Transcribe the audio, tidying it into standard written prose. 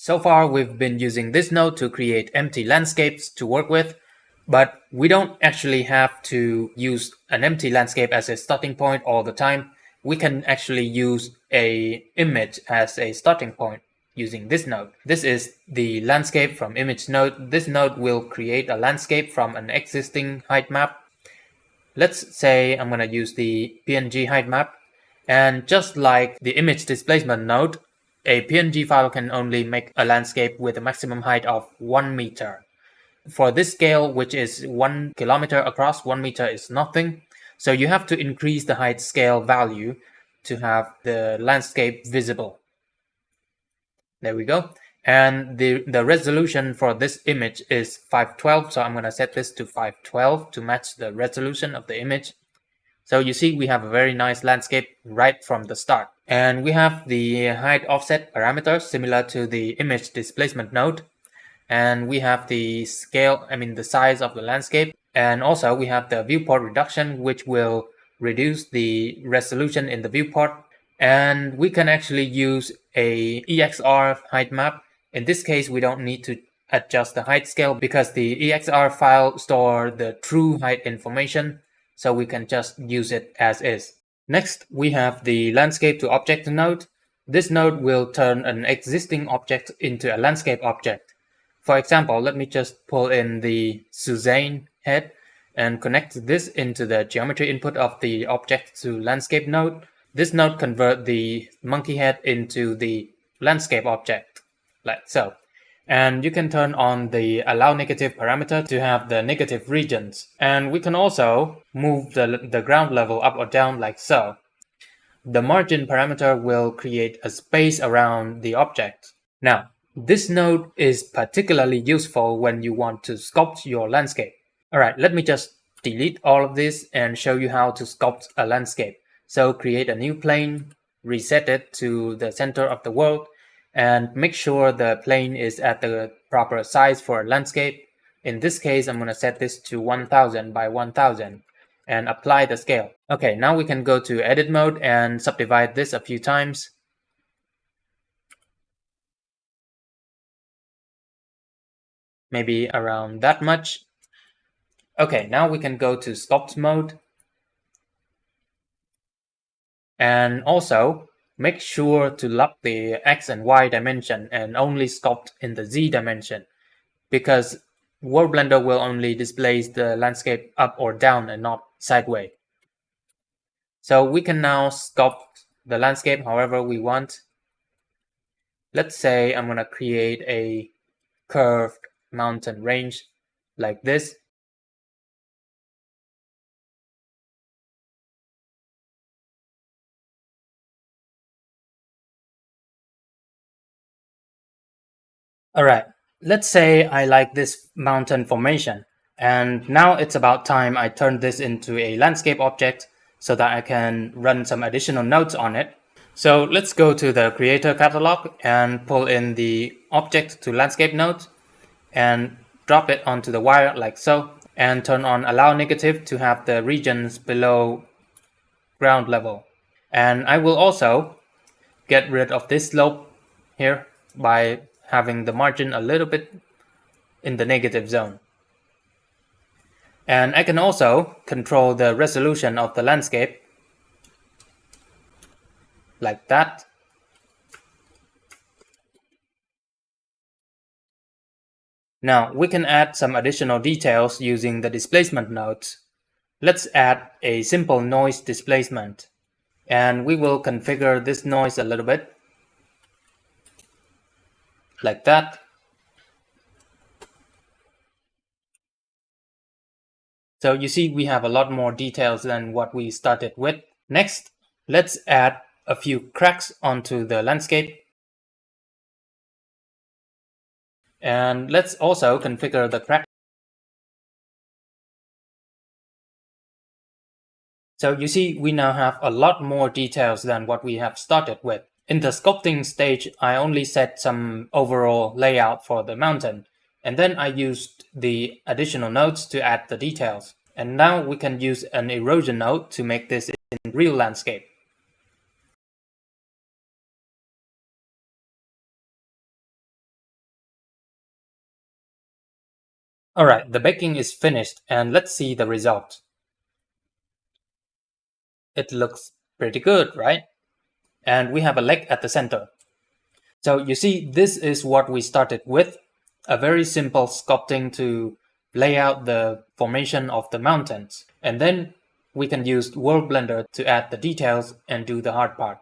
So far, we've been using this node to create empty landscapes to work with, but we don't actually have to use an empty landscape as a starting point all the time. We can actually use an image as a starting point using this node. This is the landscape from image node. This node will create a landscape from an existing height map. Let's say I'm going to use the PNG height map. And just like the image displacement node, a PNG file can only make a landscape with a maximum height of 1 meter. For this scale, which is 1 kilometer across, 1 meter is nothing. So you have to increase the height scale value to have the landscape visible. There we go. And the resolution for this image is 512. So I'm going to set this to 512 to match the resolution of the image. So you see we have a very nice landscape right from the start. And we have the height offset parameters similar to the image displacement node. And we have the scale, the size of the landscape. And also we have the viewport reduction, which will reduce the resolution in the viewport. And we can actually use a EXR height map. In this case, we don't need to adjust the height scale because the EXR file stores the true height information. So we can just use it as is. Next, we have the landscape to object node. This node will turn an existing object into a landscape object. For example, let me just pull in the Suzanne head and connect this into the geometry input of the object to landscape node. This node converts the monkey head into the landscape object, like so. And you can turn on the allow negative parameter to have the negative regions. And we can also move the ground level up or down like so. The margin parameter will create a space around the object. Now, this node is particularly useful when you want to sculpt your landscape. Alright, let me just delete all of this and show you how to sculpt a landscape. So create a new plane, reset it to the center of the world, and make sure the plane is at the proper size for a landscape. In this case, I'm going to set this to 1000 by 1000 and apply the scale. Okay, now we can go to edit mode and subdivide this a few times. Maybe around that much. Okay, now we can go to sculpt mode. And also, make sure to lock the X and Y dimension and only sculpt in the Z dimension, because World Blender will only display the landscape up or down and not sideways. So we can now sculpt the landscape however we want. Let's say I'm going to create a curved mountain range like this. Alright, let's say I like this mountain formation, and now it's about time I turn this into a landscape object so that I can run some additional nodes on it. So let's go to the creator catalog and pull in the object to landscape node and drop it onto the wire like so, and turn on allow negative to have the regions below ground level. And I will also get rid of this slope here by having the margin a little bit in the negative zone. And I can also control the resolution of the landscape like that. Now we can add some additional details using the displacement nodes. Let's add a simple noise displacement, and we will configure this noise a little bit like that. So you see we have a lot more details than what we started with. Next, let's add a few cracks onto the landscape. And let's also configure the crack. So you see we now have a lot more details than what we have started with. In the sculpting stage, I only set some overall layout for the mountain, and then I used the additional nodes to add the details. And now we can use an erosion node to make this in real landscape. Alright, the baking is finished and let's see the result. It looks pretty good, right? And we have a leg at the center. So you see, this is what we started with, a very simple sculpting to lay out the formation of the mountains. And then we can use World Blender to add the details and do the hard part.